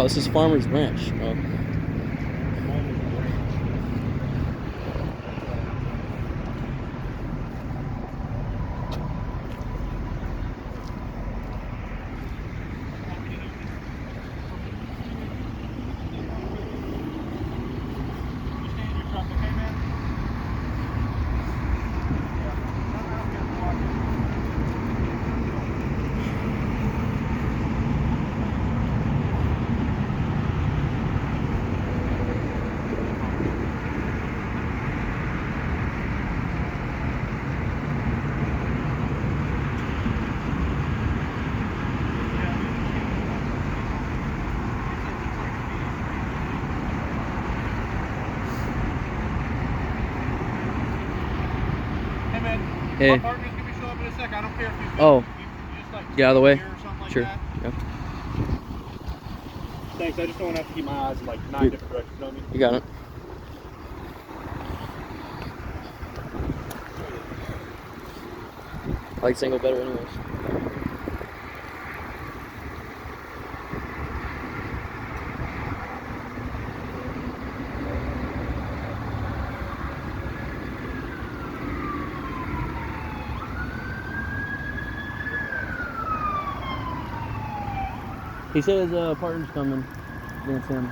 Oh, this is Farmer's Branch. Oh. Hey. My partner's gonna be showing up in a sec. I don't care if you just like get out of the way. Or something like Sure. That. Yep. Thanks. I just don't want to have to keep my eyes in like 9 different directions. You know what I mean? You got it. I like single better anyways. He said his partner's coming. I think it's him.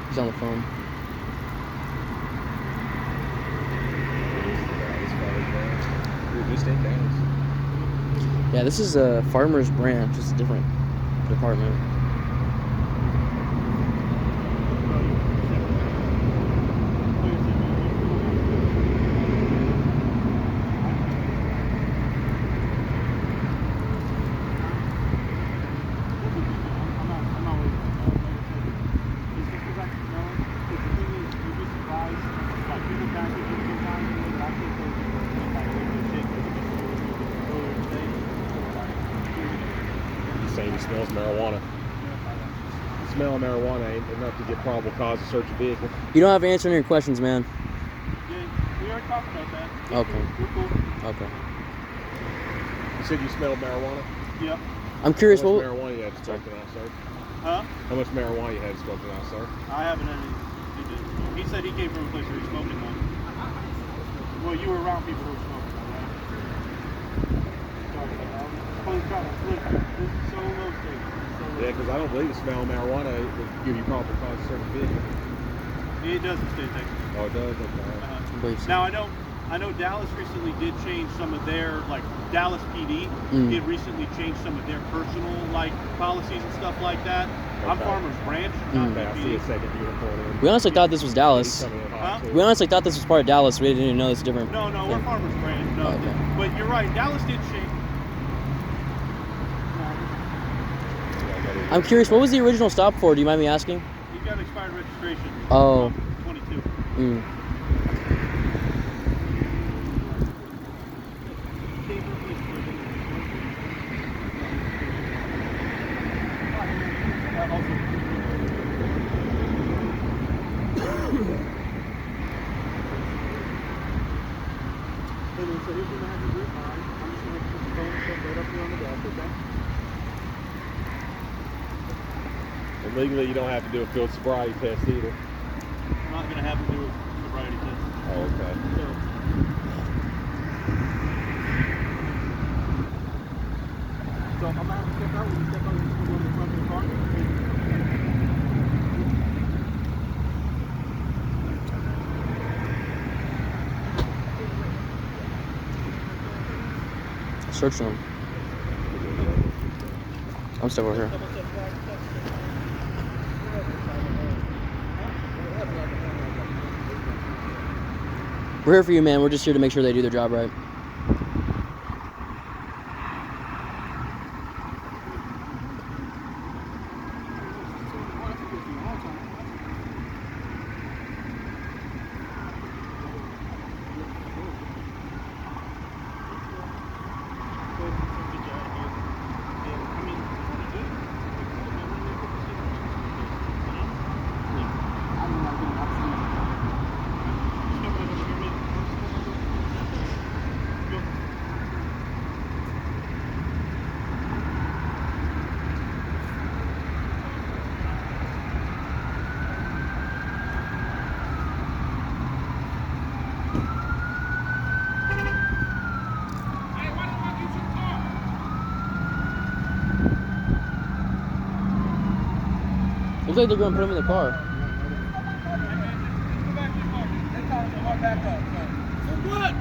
He's on the phone. Yeah, this is a Farmer's Branch. It's a different department. Saying he smells marijuana. The smell of marijuana ain't enough to get probable cause to search a vehicle. You don't have to answer any of your questions, man. Yeah, we already talked about that. Okay. We're cool. Okay. You said you smelled marijuana? Yeah. I'm curious How much what. marijuana you had smoking out, sir? Huh? How much marijuana you had smoking out, sir? I haven't any. He said he came from a place where he's smoking one. Well, you were around people who were smoking, all right? Sorry about that. This is so low stakes. Yeah, because I don't believe the smell of marijuana would give you probable cause to search a vehicle. It does in state of Texas. Oh, it does? Okay. Now I know Dallas recently did change some of their, like Dallas PD did recently change some of their personal like policies and stuff like that. Okay. I'm Farmer's Branch, not Okay, I see a second uniform in. We honestly thought this was Dallas. Huh? We honestly thought this was part of Dallas. We didn't even know it's different. No, thing. we're Farmer's Branch. No, okay. But you're right. Dallas did change. I'm curious, what was the original stop for? Do you mind me asking? You got expired registration. Oh. 22. Mm. So here's what I have to do. I'm just going to put the phone right up here on the desk, okay? And legally, you don't have to do a field sobriety test either. I'm not going to have to do a sobriety test. Oh, okay. So I'm going to have to step out. When you step out, you're going to go in the front of the car. Search them. I'm still over here. We're here for you, man. We're just here to make sure they do their job right. like they're going to put him in the car. Go back to your car. They call him to back up. For what?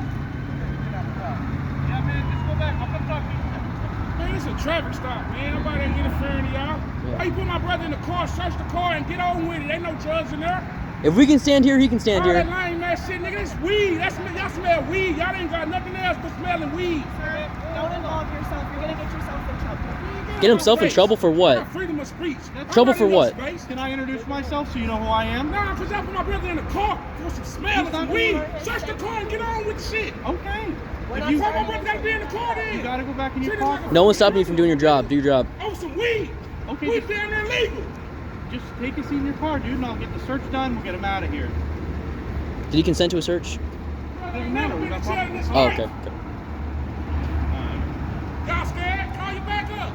Yeah, man, just go back. I'm gonna talk to you. Man, it's a traffic stop, man. Nobody ain't interfering to y'all. Yeah. Why you put my brother in the car, search the car, and get on with it? Ain't no drugs in there. If we can stand here, he can stand All here. that lame ass shit, nigga. It's weed. Y'all smell weed. Y'all ain't got nothing else but smelling weed. Sir, don't involve yourself. You're gonna get yourself in trouble. Get himself in trouble for what? Freedom of speech. Trouble for what? Can I introduce myself so you know who I am? Nah, because y'all put my brother in the car for some smell of some weed. Search the car and get on with the shit. Okay. If you my brother gotta be in the car then. You gotta go back in your car. No one's stopping you from doing your job. Do your job. Oh, some weed. Okay. Weed down there legal. Just take a seat in your car, dude, and I'll get the search done. We'll get him out of here. Did he consent to a search? Doesn't matter. We got problems. Oh, okay. Y'all scared? Call you back up.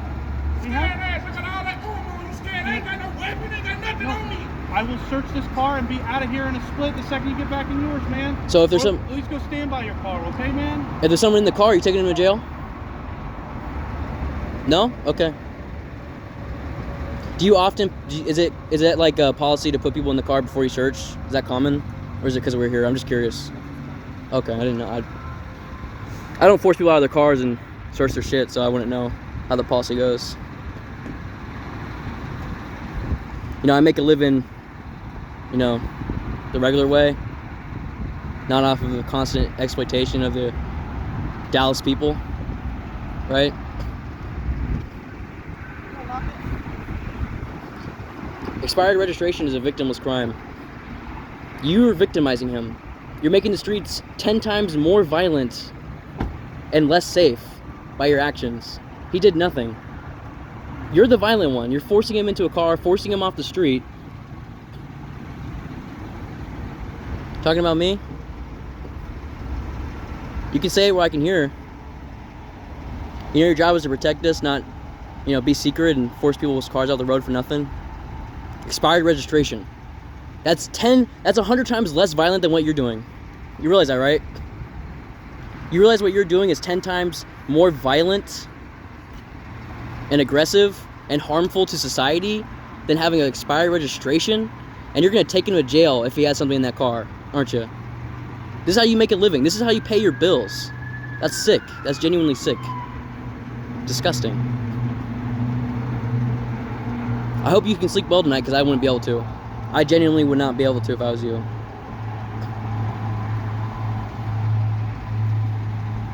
Scared ass. I got all that armor on you scared. I ain't got no weapon. Ain't got nothing on me. I will search this car and be out of here in a split the second you get back in yours, man. So if there's some, at least go stand by your car, okay, man? if there's someone in the car, are you taking him to jail? No? Okay. Do you often, is it like a policy to put people in the car before you search? Is that common? Or is it because we're here? I'm just curious. Okay, I didn't know. I don't force people out of their cars and search their shit, so I wouldn't know how the policy goes. You know, I make a living, you know, the regular way, not off of the constant exploitation of the Dallas people, right? Expired registration is a victimless crime. You're victimizing him. You're making the streets 10 times more violent and less safe by your actions. He did nothing. You're the violent one. You're forcing him into a car, forcing him off the street. Talking about me? You can say it where I can hear. You know, your job is to protect us, not, you know, be secret and force people's cars out the road for nothing. Expired registration. That's 100 times less violent than what you're doing. You realize that, right? You realize what you're doing is 10 times more violent and aggressive and harmful to society than having an expired registration, and you're gonna take him to jail if he has something in that car, aren't you? This is how you make a living. This is how you pay your bills. That's sick. That's genuinely sick. Disgusting. I hope you can sleep well tonight, because I wouldn't be able to. I genuinely would not be able to if I was you.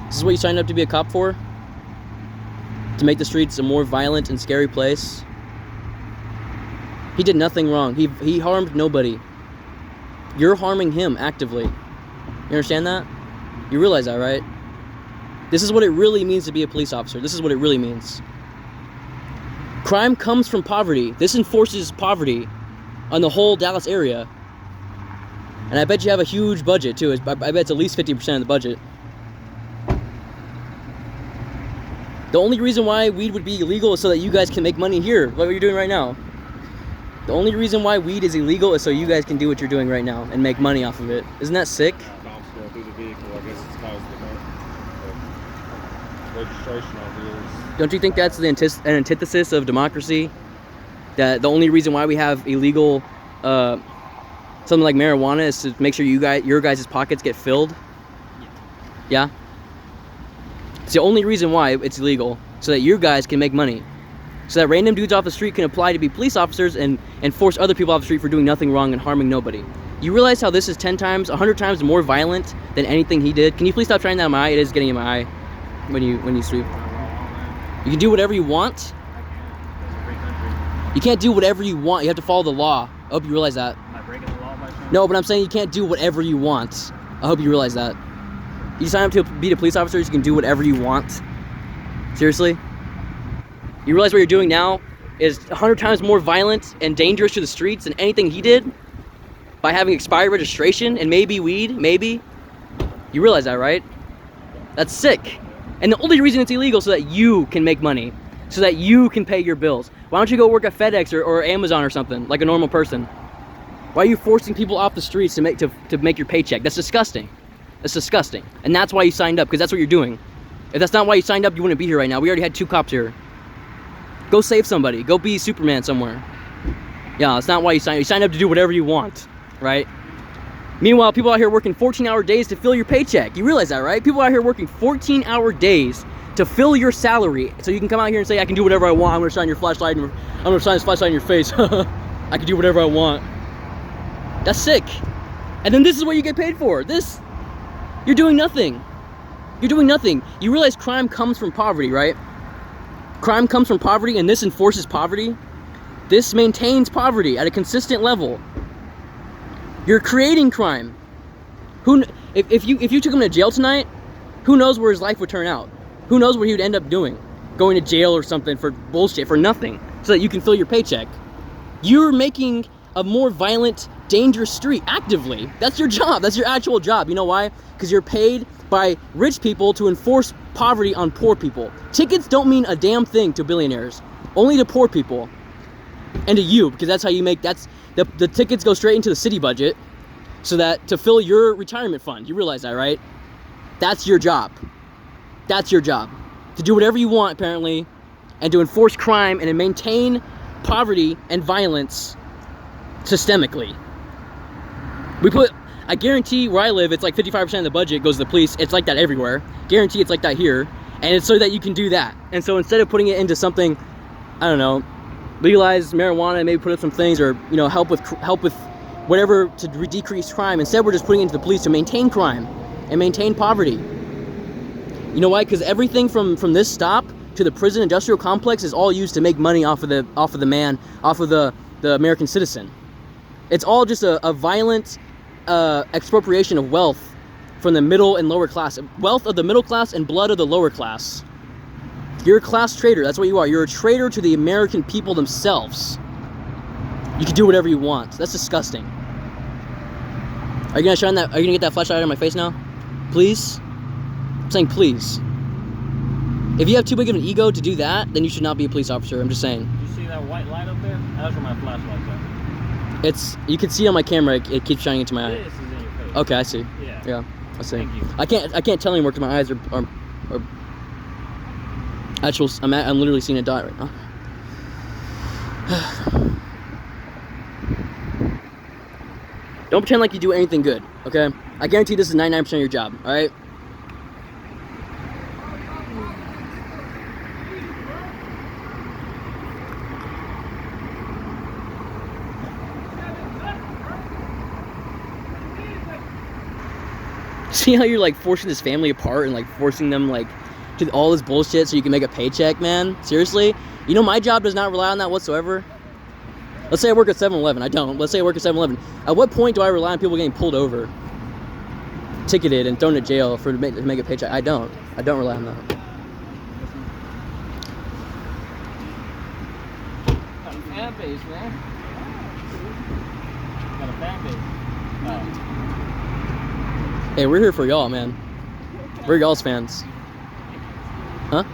This is what you signed up to be a cop for? To make the streets a more violent and scary place? He did nothing wrong. He harmed nobody. You're harming him actively. You understand that? You realize that, right? This is what it really means to be a police officer. This is what it really means. Crime comes from poverty. This enforces poverty on the whole Dallas area. And I bet you have a huge budget too. I bet it's at least 50% of the budget. The only reason why weed would be illegal is so that you guys can make money here, like what you're doing right now. The only reason why weed is illegal is so you guys can do what you're doing right now and make money off of it. Isn't that sick? Cops going through the vehicle. I guess it's caused the registration on here. Don't you think that's an antithesis of democracy? That the only reason why we have illegal something like marijuana is to make sure your guys' pockets get filled? Yeah? It's the only reason why it's illegal, so that you guys can make money. So that random dudes off the street can apply to be police officers and force other people off the street for doing nothing wrong and harming nobody. You realize how this is 10 times, 100 times more violent than anything he did? Can you please stop trying that in my eye? It is getting in my eye when you sweep. You can do whatever you want. You can't do whatever you want. You have to follow the law. I hope you realize that. Am I breaking the law by saying? No, but I'm saying you can't do whatever you want. I hope you realize that. You sign up to be a police officer, you can do whatever you want. Seriously? You realize what you're doing now is 100 times more violent and dangerous to the streets than anything he did? By having expired registration and maybe weed, maybe? You realize that, right? That's sick. And the only reason it's illegal is so that you can make money. So that you can pay your bills. Why don't you go work at FedEx or Amazon or something, like a normal person? Why are you forcing people off the streets to make your paycheck? That's disgusting. That's disgusting. And that's why you signed up, because that's what you're doing. If that's not why you signed up, you wouldn't be here right now. We already had 2 cops here. Go save somebody. Go be Superman somewhere. You Yeah, that's not why you signed. You signed up to do whatever you want, right? Meanwhile, people out here working 14-hour days to fill your paycheck. You realize that, right? People out here working 14-hour days to fill your salary, so you can come out here and say, I can do whatever I want. I'm gonna shine your flashlight, and I'm gonna shine this flashlight in your face. I can do whatever I want. That's sick. And then this is what you get paid for. This, you're doing nothing. You're doing nothing. You realize crime comes from poverty, right? Crime comes from poverty, and this enforces poverty. This maintains poverty at a consistent level. You're creating crime. If you took him to jail tonight, who knows where his life would turn out? Who knows what he would end up doing? Going to jail or something for bullshit, for nothing, so that you can fill your paycheck. You're making a more violent, dangerous street actively. That's your job. That's your actual job. You know why? Because you're paid by rich people to enforce poverty on poor people. Tickets don't mean a damn thing to billionaires. Only to poor people. And to you, because that's how you make, that's, the tickets go straight into the city budget, so that, to fill your retirement fund. You realize that, right? That's your job. That's your job. To do whatever you want, apparently, and to enforce crime and to maintain poverty and violence systemically. I guarantee where I live, it's like 55% of the budget goes to the police. It's like that everywhere. Guarantee it's like that here. And it's so that you can do that. And so instead of putting it into something, I don't know, legalize marijuana, maybe put up some things, or, you know, help with whatever to decrease crime, instead we're just putting it into the police to maintain crime and maintain poverty. You know why? Because everything from this stop to the prison industrial complex is all used to make money off of the American citizen. It's all just a violent expropriation of wealth from the middle and lower class. Wealth of the middle class and blood of the lower class. You're a class traitor. That's what you are. You're a traitor to the American people themselves. You can do whatever you want. That's disgusting. Are you gonna shine that? Are you gonna get that flashlight on my face now? Please? I'm saying please. If you have too big of an ego to do that, then you should not be a police officer. I'm just saying. You see that white light up there? That's where my flashlight's at. It's, you can see on my camera, it keeps shining into my eye. This is in your face. Okay, I see. Yeah. Yeah, I see. Thank you. I can't tell anymore because my eyes are actual. I'm literally seeing a dot right now. Don't pretend like you do anything good, okay? I guarantee this is 99% of your job, all right? See how you're like forcing this family apart and like forcing them like to all this bullshit so you can make a paycheck, man? Seriously? You know my job does not rely on that whatsoever. Let's say I work at 7-Eleven. I don't. Let's say I work at 7-Eleven. At what point do I rely on people getting pulled over, ticketed, and thrown to jail to make a paycheck? I don't. I don't rely on that. Got a fan base, man. Got a fan base. Hey, we're here for y'all, man. We're y'all's fans. Huh?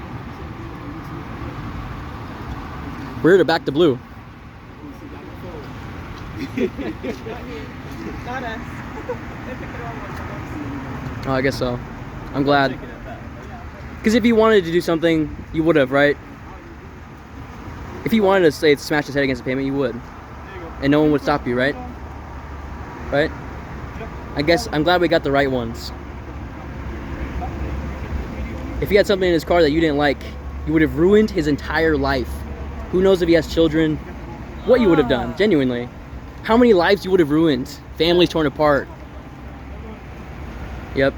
We're here to back the blue. Not us. They picked the wrong one. Oh, I guess so. I'm glad. Because if you wanted to do something, you would have, right? If you wanted to say smash his head against the pavement, you would. And no one would stop you, right? Right? I guess I'm glad we got the right ones. If he had something in his car that you didn't like, you would have ruined his entire life. Who knows if he has children, what you would have done, genuinely. How many lives you would have ruined, families torn apart. Yep.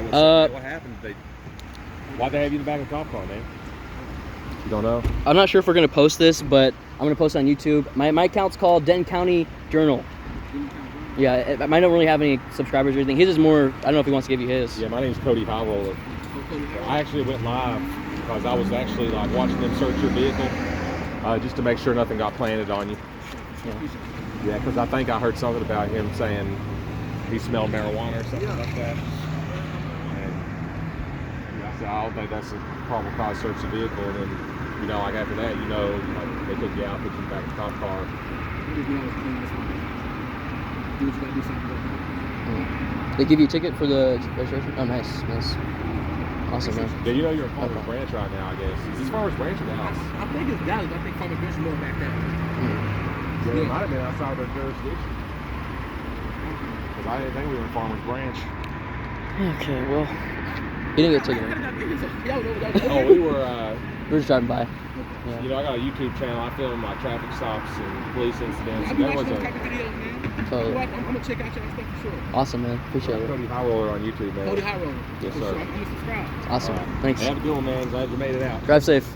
What happened? Why'd they have you in the back of a cop car, man? You don't know? I'm not sure if we're going to post this, but I'm going to post it on YouTube. My account's called Denton County Journal. Yeah, I don't really have any subscribers or anything. His is more, I don't know if he wants to give you his. Yeah, my name's Cody Highroller. I actually went live because I was actually like watching them search your vehicle just to make sure nothing got planted on you. Yeah, because I think I heard something about him saying he smelled marijuana or something like that. And I said, I don't think that's a probable cause to search the vehicle. And then, you know, like after that, you know, like they took you out, put you back in the cop car. They give you a ticket for the registration? Oh, nice, nice. Awesome, man. Yeah, you know you're in Farmers Branch right now, I guess. Is this Farmers Branch or Dallas? I think it's Dallas. I think Farmers Branch is more back there. Yeah, it might have been outside their jurisdiction. Because I didn't think we were in Farmers Branch. Okay, well, you didn't get taken. Oh, we were, We're just driving by. Yeah. you know, I got a YouTube channel. I film like traffic stops and police incidents. I And be there was watching those a type of videos, man. Totally. I'm gonna check out y'all stuff for sure. Awesome, man. Appreciate it. Cody High Roller on YouTube, man. Cody High Roller. Yes, For sir. sure. I'm gonna subscribe. Awesome. All right. Thanks. Have a good one, man. Glad you made it out. Drive safe.